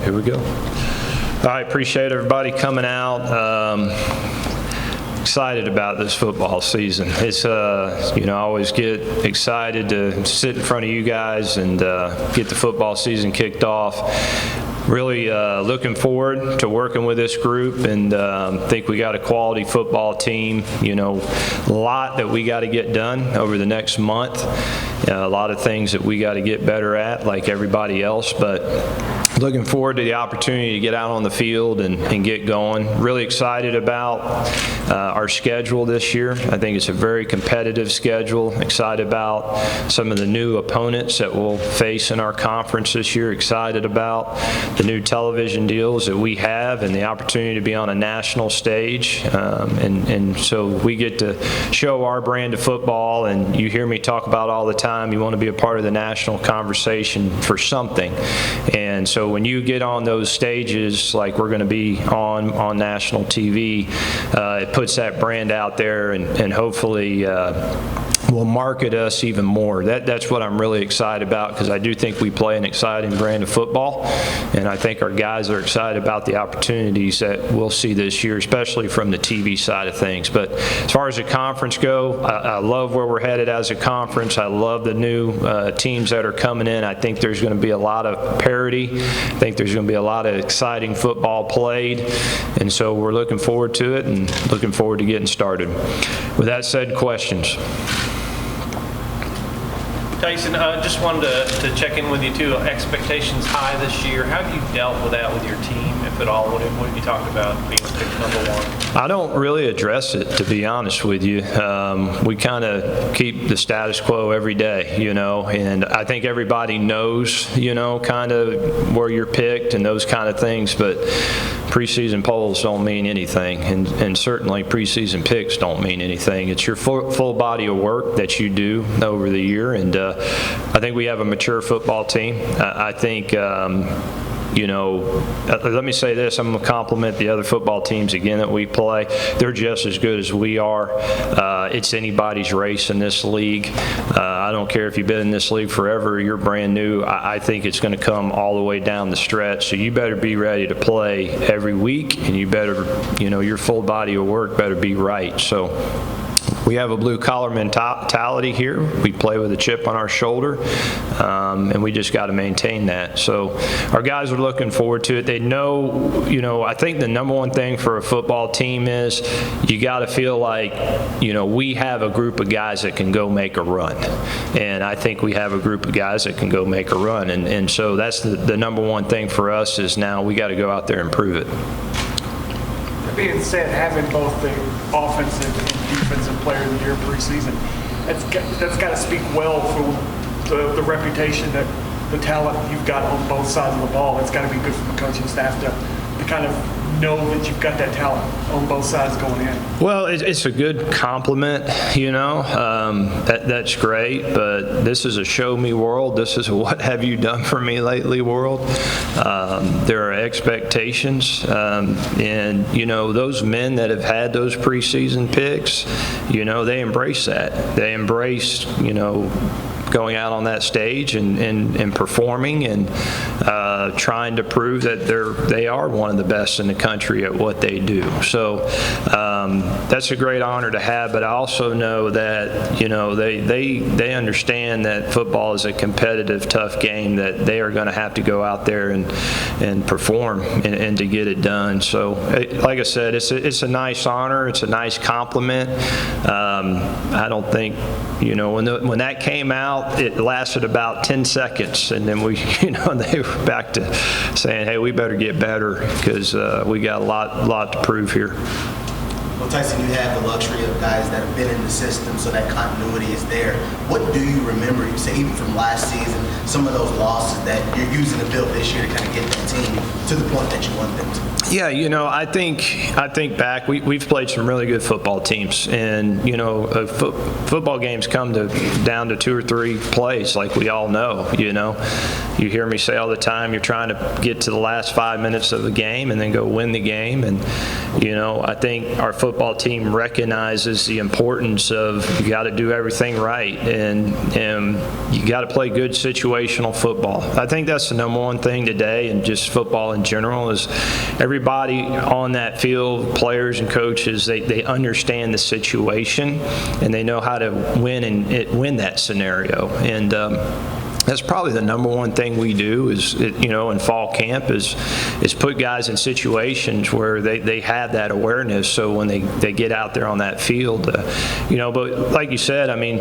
Here we go. I appreciate everybody coming out. Excited about this football season. It's I always get excited to sit in front of you guys and get the football season kicked off. Really looking forward to working with this group, and think we got a quality football team. A lot that we got to get done over the next month. A lot of things that we got to get better at, like everybody else, but looking forward to the opportunity to get out on the field and get going. Really excited about our schedule this year. I think it's a very competitive schedule. Excited about some of the new opponents that we'll face in our conference this year. Excited about the new television deals that we have and the opportunity to be on a national stage. And so we get to show our brand of football, and you hear me talk about all the time, you want to be a part of the national conversation for something. And so when you get on those stages, like we're going to be on national TV, it puts that brand out there, and hopefully will market us even more. That's what I'm really excited about, because I do think we play an exciting brand of football, and I think our guys are excited about the opportunities that we'll see this year, especially from the TV side of things. But as far as the conference go, I love where we're headed as a conference. I love the new teams that are coming in. I think there's going to be a lot of parity. I think there's going to be a lot of exciting football played, and so we're looking forward to it and looking forward to getting started. With that said, questions? Tyson, just wanted to check in with you too. Expectations high this year. How have you dealt with that with your team, if at all? What have you talked about being picked number one? I don't really address it, to be honest with you. We kind of keep the status quo every day, and I think everybody knows, kind of where you're picked and those kind of things, but preseason polls don't mean anything, and certainly preseason picks don't mean anything. It's your full body of work that you do over the year, and I think we have a mature football team. I think let me say this, I'm going to compliment the other football teams again that we play. They're just as good as we are. It's anybody's race in this league. I don't care if you've been in this league forever or you're brand new. I think it's going to come all the way down the stretch. So you better be ready to play every week, and you better, your full body of work better be right. So we have a blue-collar mentality here. We play with a chip on our shoulder, and we just got to maintain that. So our guys are looking forward to it. They know, I think the number one thing for a football team is you got to feel like, we have a group of guys that can go make a run. And I think we have a group of guys that can go make a run. And so that's the number one thing for us is now we got to go out there and prove it. That being said, having both the offensive and defensive player of the year preseason, that's got to speak well for the reputation, that the talent you've got on both sides of the ball. It's got to be good for the coaching staff to kind of know that you've got that talent on both sides going in. Well, it's a good compliment, that's great, but this is a show me world. This is a what have you done for me lately world. There are expectations, and those men that have had those preseason picks, they embrace that. They embrace, going out on that stage and performing and trying to prove that they are one of the best in the country at what they do. So that's a great honor to have, but I also know that they understand that football is a competitive, tough game, that they are going to have to go out there and perform and to get it done. So like I said, it's a nice honor. It's a nice compliment. I don't think, when that came out, it lasted about 10 seconds, and then they were back to saying, hey, we better get better because we got a lot to prove here. Well, Tyson, you have the luxury of guys that have been in the system, so that continuity is there. What do you remember, you say, even from last season, some of those losses that you're using to build this year to kind of get that team to the point that you want them to? Yeah, I think back, we've played some really good football teams, and football games come down to 2 or 3 plays, like we all know. You hear me say all the time, you're trying to get to the last 5 minutes of the game and then go win the game, and I think our football team recognizes the importance of you got to do everything right, and you got to play good situational football. I think that's the number one thing today, and just football in general is everybody on that field, players and coaches, they understand the situation and they know how to win that scenario. And that's probably the number one thing we do is, in fall camp is put guys in situations where they have that awareness. So when they get out there on that field, but like you said, I mean,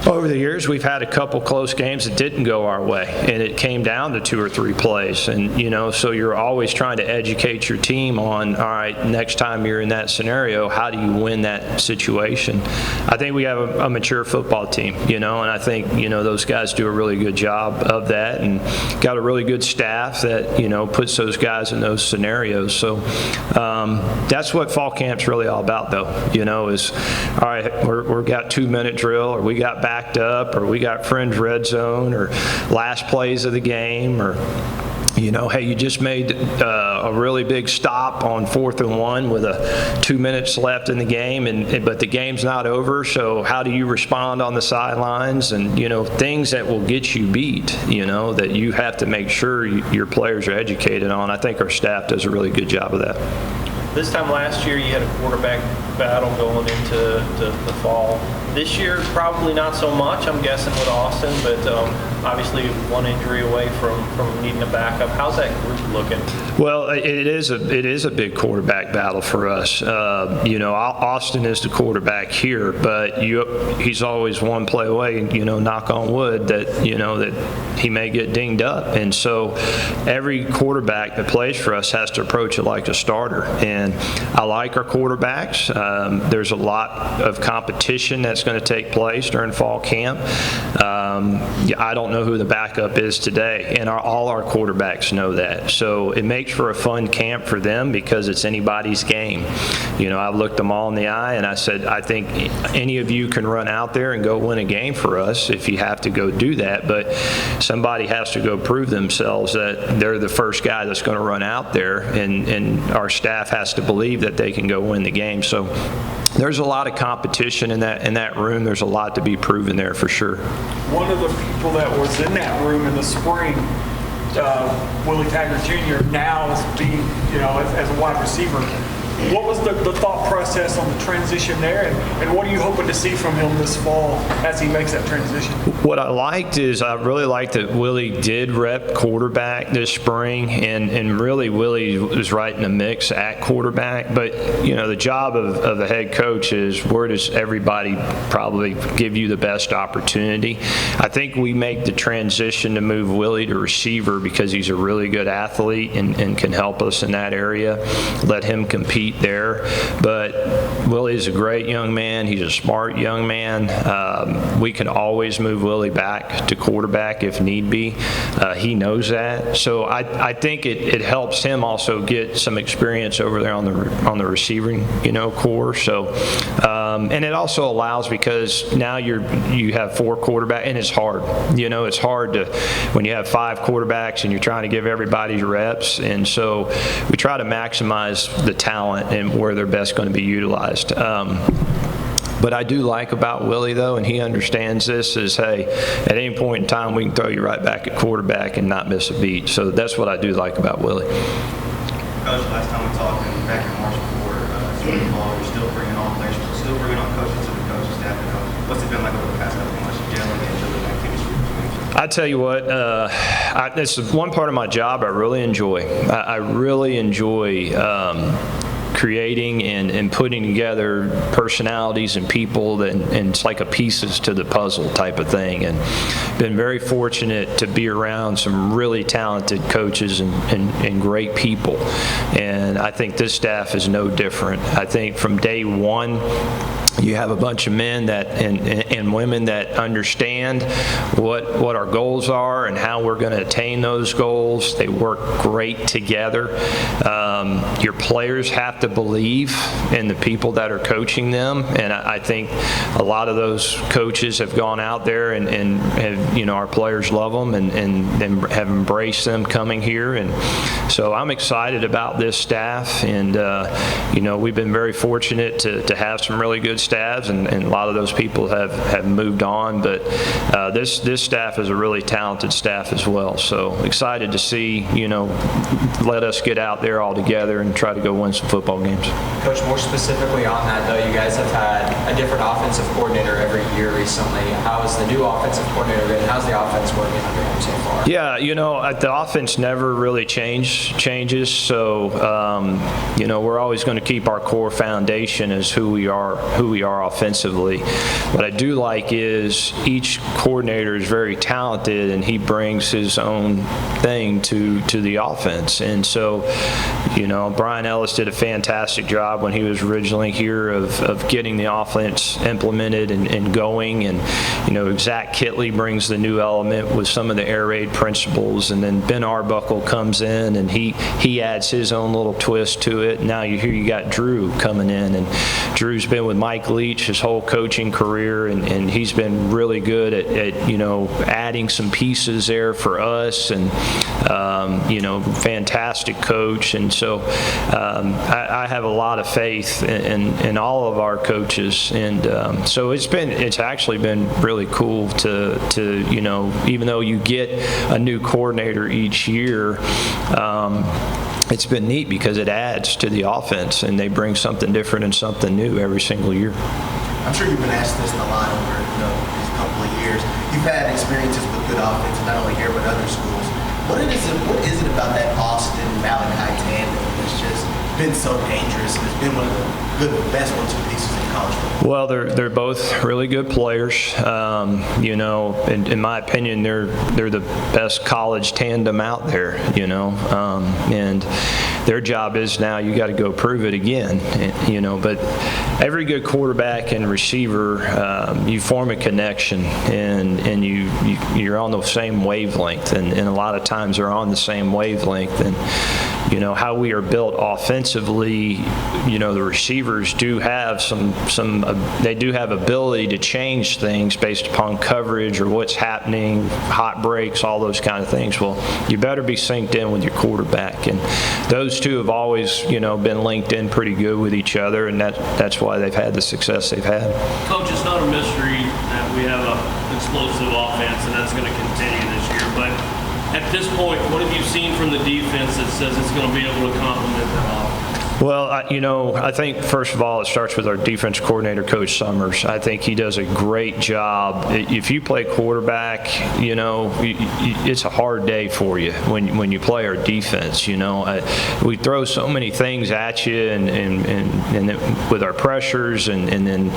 over the years we've had a couple close games that didn't go our way, and it came down to 2 or 3 plays. And so you're always trying to educate your team on, all right, next time you're in that scenario, how do you win that situation? I think we have a mature football team, and I think those guys do a really good job of that, and got a really good staff that puts those guys in those scenarios. So that's what fall camp's really all about, though. Is all right, we've got 2-minute drill, or we got backed up, or we got fringe red zone, or last plays of the game, or hey, you just made a really big stop on 4th and 1 with 2 minutes left in the game, but the game's not over, so how do you respond on the sidelines? And, things that will get you beat, that you have to make sure your players are educated on. I think our staff does a really good job of that. This time last year, you had a quarterback battle going into the fall. This year, probably not so much, I'm guessing, with Austin, but obviously one injury away from needing a backup. How's that group looking? Well, it is a big quarterback battle for us. Austin is the quarterback here, but he's always one play away, knock on wood, that he may get dinged up. And so every quarterback that plays for us has to approach it like a starter. And I like our quarterbacks. There's a lot of competition that's going to take place during fall camp. I don't know who the backup is today, and all our quarterbacks know that. So it makes for a fun camp for them because it's anybody's game. I looked them all in the eye and I said, I think any of you can run out there and go win a game for us if you have to go do that, but somebody has to go prove themselves that they're the first guy that's going to run out there, and our staff has to believe that they can go win the game. So there's a lot of competition in that room. There's a lot to be proven there for sure. One of the people that was in that room in the spring, Willie Taggart Jr., now is being, as a wide receiver. What was the thought process on the transition there, and what are you hoping to see from him this fall as he makes that transition? What I liked is I really liked that Willie did rep quarterback this spring, and really Willie was right in the mix at quarterback. But, the job of the head coach is where does everybody probably give you the best opportunity. I think we make the transition to move Willie to receiver because he's a really good athlete and can help us in that area, let him compete there. But Willie's a great young man. He's a smart young man. We can always move Willie back to quarterback if need be. He knows that. So I think it helps him also get some experience over there on the receiving core. So and it also allows, because now you have 4 quarterbacks, and it's hard. It's hard to when you have 5 quarterbacks and you're trying to give everybody reps. And so we try to maximize the talent and where they're best going to be utilized. But I do like about Willie, though, and he understands this, is, hey, at any point in time, we can throw you right back at quarterback and not miss a beat. So that's what I do like about Willie. Coach, last time we talked back in March before spring ball, you're still bringing on players, still bringing on coaches to the coaching staff. What's it been like over the past couple of months? You generally enjoy that chemistry? I tell you what, this is one part of my job I really enjoy. I really enjoy creating and putting together personalities and people, and it's like a pieces to the puzzle type of thing. And been very fortunate to be around some really talented coaches and great people. And I think this staff is no different. I think from day one, you have a bunch of men that and women that understand what our goals are and how we're going to attain those goals. They work great together. Your players have to believe in the people that are coaching them, and I think a lot of those coaches have gone out there and have, you know, our players love them and have embraced them coming here, and so I'm excited about this staff, and you know, we've been very fortunate to have some really good staffs, and a lot of those people have moved on, but this staff is a really talented staff as well. So excited to see, you know, let us get out there all together and try to go win some football games. Coach, more specifically on that, though, you guys have had a different offensive coordinator every year recently. How is the new offensive coordinator been? How's the offense working under him so far? Yeah, you know, the offense never really changes. So, you know, we're always going to keep our core foundation as who we are offensively. What I do like is each coordinator is very talented, and he brings his own thing to the offense. And so, you know, Brian Ellis did a fantastic job when he was originally here of getting the offense implemented and going. And, you know, Zach Kitley brings the new element with some of the air raid principles. And then Ben Arbuckle comes in and he adds his own little twist to it. Now you got Drew coming in, and Drew's been with Mike Leach his whole coaching career, and he's been really good at you know, adding some pieces there for us, and you know, fantastic coach. And so I have a lot of faith in all of our coaches, and so it's actually been really cool to you know, even though you get a new coordinator each year, it's been neat because it adds to the offense, and they bring something different and something new every single year. I'm sure you've been asked this a lot over, you know, these couple of years. You've had experiences with good offense, not only here but other schools. What is it about that Austin Malachi tandem that's just been so dangerous, and it's been one of the best 1-2 pieces in college football? Well, they're both really good players. You know, in my opinion, they're the best college tandem out there. You know, and their job is now you got to go prove it again. You know, but every good quarterback and receiver, you form a connection, and you're on the same wavelength, and a lot of times they're on the same wavelength. And you know, how we are built offensively, you know, the receivers do have they do have ability to change things based upon coverage or what's happening, hot breaks, all those kind of things. Well, you better be synced in with your quarterback, and those two have always, you know, been linked in pretty good with each other, and that's why they've had the success they've had. Coach, it's not a mystery that we have an explosive offense, and that's going to continue this year, but at this point, what have you seen from the defense that says it's going to be able to complement that offense? Well, you know, I think first of all, it starts with our defense coordinator, Coach Summers. I think he does a great job. If you play quarterback, you know, it's a hard day for you when you play our defense. You know, we throw so many things at you, and with our pressures, and then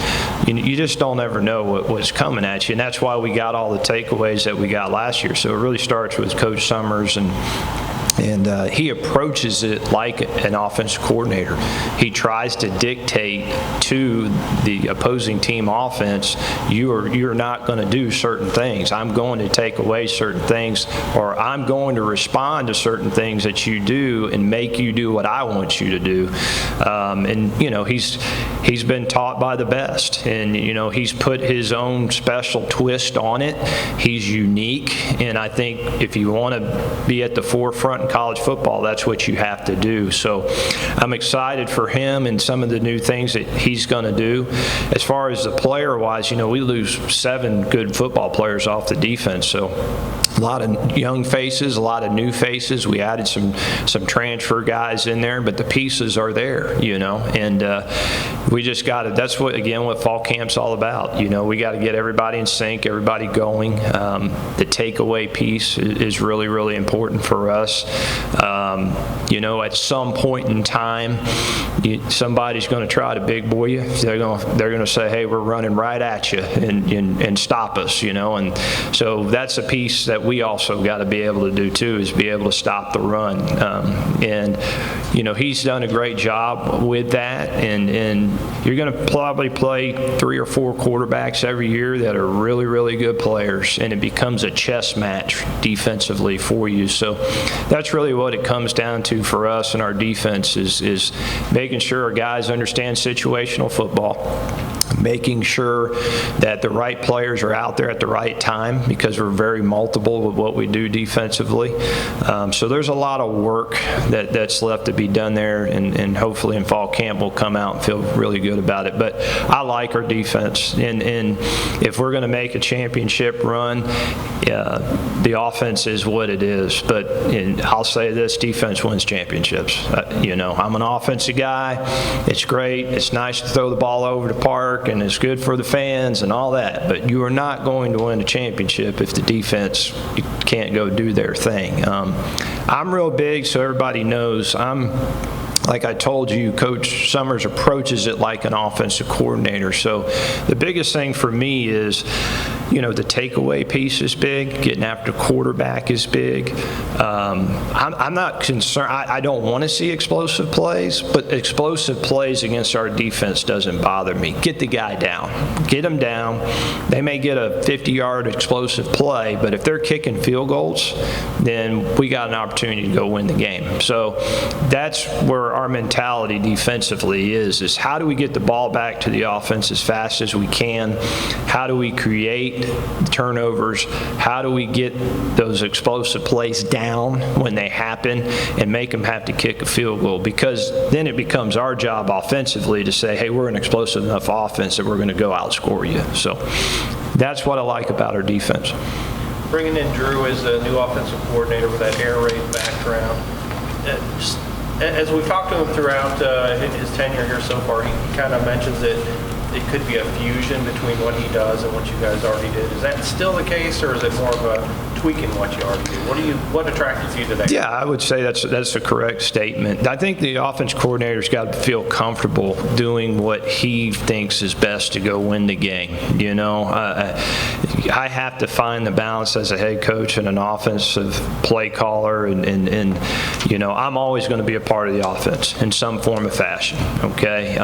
you just don't ever know what's coming at you, and that's why we got all the takeaways that we got last year. So it really starts with Coach Summers, and he approaches it like an offensive coordinator. He tries to dictate to the opposing team offense, you're not going to do certain things. I'm going to take away certain things, or I'm going to respond to certain things that you do and make you do what I want you to do. And you know, he's been taught by the best, and you know, he's put his own special twist on it. He's unique, and I think if you want to be at the forefront in college football, that's what you have to do. So I'm excited for him and some of the new things that he's going to do. As far as the player-wise, you know, we lose 7 good football players off the defense, so a lot of young faces, a lot of new faces. We added some transfer guys in there, but the pieces are there, you know, and we just got to, that's what fall camp's all about. You know, we got to get everybody in sync, everybody going. The takeaway piece is really, really important for us. You know, at some point in time, somebody's going to try to big boy you. They're going to say, hey, we're running right at you and stop us, you know, and so that's a piece that we also got to be able to do too is be able to stop the run. And he's done a great job with that. And you're going to probably play 3 or 4 quarterbacks every year that are really, really good players, and it becomes a chess match defensively for you. So that's really what it comes down to for us and our defense is making sure our guys understand situational football, making sure that the right players are out there at the right time, because we're very multiple with what we do defensively. So there's a lot of work that's left to be done there, and hopefully in fall camp we'll come out and feel really good about it. But I like our defense, and if we're going to make a championship run, the offense is what it is. But I'll say this, defense wins championships. I'm an offensive guy. It's great. It's nice to throw the ball over the park, and it's good for the fans and all that, but you are not going to win a championship if the defense can't go do their thing. I'm real big, so everybody knows like I told you, Coach Summers approaches it like an offensive coordinator. So the biggest thing for me is, the takeaway piece is big. Getting after quarterback is big. I'm not concerned. I don't want to see explosive plays, but explosive plays against our defense doesn't bother me. Get the guy down. Get him down. They may get a 50-yard explosive play, but if they're kicking field goals, then we got an opportunity to go win the game. So that's where our mentality defensively is how do we get the ball back to the offense as fast as we can? How do we create turnovers? How do we get those explosive plays down when they happen and make them have to kick a field goal? Because then it becomes our job offensively to say, hey, we're an explosive enough offense that we're going to go outscore you. So that's what I like about our defense. Bringing in Drew as a new offensive coordinator with that air raid background, as we've talked to him throughout his tenure here so far, he kind of mentions that it could be a fusion between what he does and what you guys already did. Is that still the case, or is it more of a tweaking what you already do? What attracted you to that? Yeah, I would say that's a correct statement. I think the offense coordinator's got to feel comfortable doing what he thinks is best to go win the game. I have to find the balance as a head coach and an offensive play caller, and I'm always going to be a part of the offense in some form or fashion. Okay.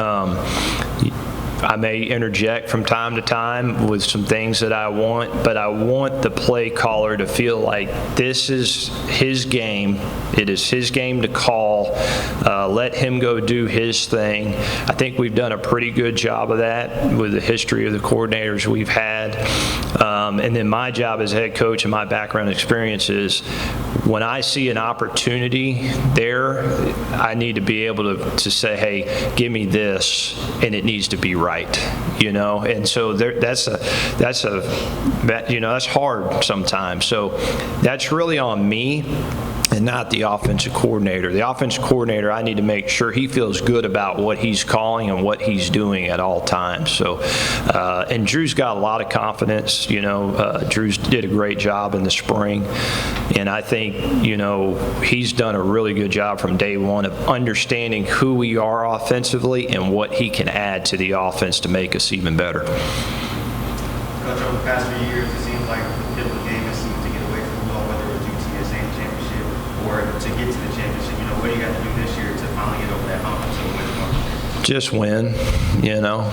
I may interject from time to time with some things that I want, but I want the play caller to feel like this is his game. It is his game to call. Let him go do his thing. I think we've done a pretty good job of that with the history of the coordinators we've had. And then my job as head coach and my background experience is when I see an opportunity there, I need to be able to say, hey, give me this, and it needs to be right. And so that's hard sometimes. So that's really on me and not the offensive coordinator. The offensive coordinator, I need to make sure he feels good about what he's calling and what he's doing at all times. So, and Drew's got a lot of confidence. Drew's did a great job in the spring, and I think he's done a really good job from day one of understanding who we are offensively and what he can add to the offense to make us even better. Coach, over the past few years, it seems like the pivot game has seemed to get away from football, whether it was UTSA championship or to get to the championship. What do you got to do this year to finally get over that hump and win? Just win.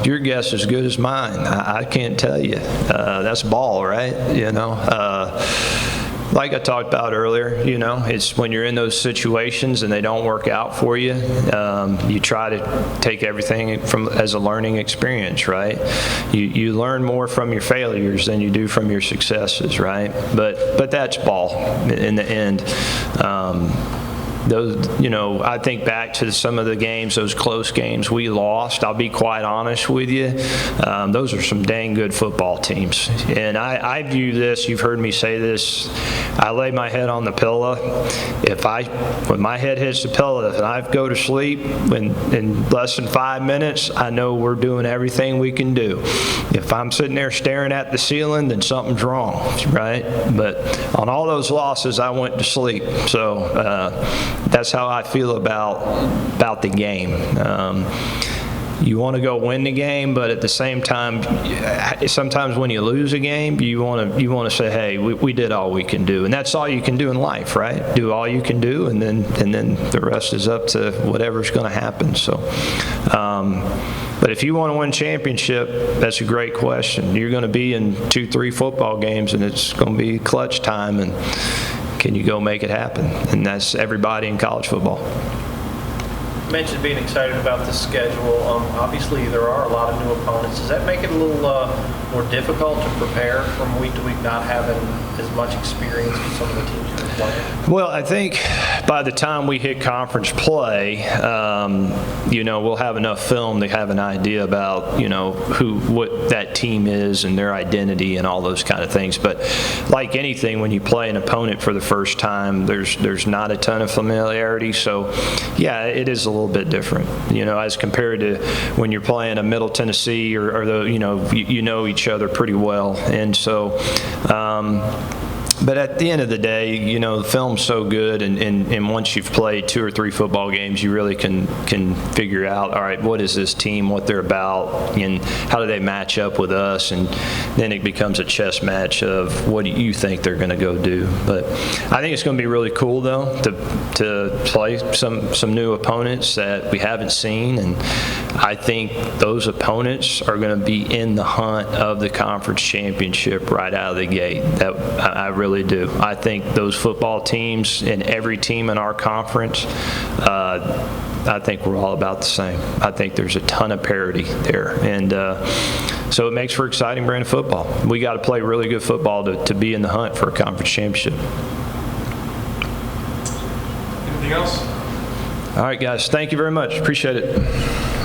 Your guess is as good as mine. I can't tell you. That's ball, right? Like I talked about earlier, it's when you're in those situations and they don't work out for you, you try to take everything as a learning experience, right? You learn more from your failures than you do from your successes, right? But that's ball in the end. Those, I think back to some of the games, those close games we lost. I'll be quite honest with you. Those are some dang good football teams. And I view this, you've heard me say this, I lay my head on the pillow. When my head hits the pillow and I go to sleep in less than 5 minutes, I know we're doing everything we can do. If I'm sitting there staring at the ceiling, then something's wrong, right? But on all those losses, I went to sleep. So that's how I feel about the game. you want to go win the game, but at the same time, sometimes when you lose a game, you want to say, hey, we did all we can do, and that's all you can do in life, right? Do all you can do, and then the rest is up to whatever's going to happen. So, but if you want to win championship, that's a great question. You're going to be in 2-3 football games, and it's going to be clutch time, and can you go make it happen? And that's everybody in college football. You mentioned being excited about the schedule. Obviously, there are a lot of new opponents. Does that make it a little more difficult to prepare from week to week, not having as much experience with some of the teams you're playing? Well, I think by the time we hit conference play, we'll have enough film to have an idea about, what that team is and their identity and all those kind of things. But like anything, when you play an opponent for the first time, there's not a ton of familiarity. So, yeah, it is a little bit different, as compared to when you're playing a Middle Tennessee or you know each other pretty well. And so, but at the end of the day, the film's so good, and once you've played 2 or 3 football games, you really can figure out, all right, what is this team, what they're about, and how do they match up with us, and then it becomes a chess match of what do you think they're going to go do. But I think it's going to be really cool, though, to play some new opponents that we haven't seen, and I think those opponents are going to be in the hunt of the conference championship right out of the gate. That I really do. I think those football teams and every team in our conference, I think we're all about the same. I think there's a ton of parity there, and so it makes for exciting brand of football. We got to play really good football to be in the hunt for a conference championship. Anything else? All right, guys. Thank you very much. Appreciate it.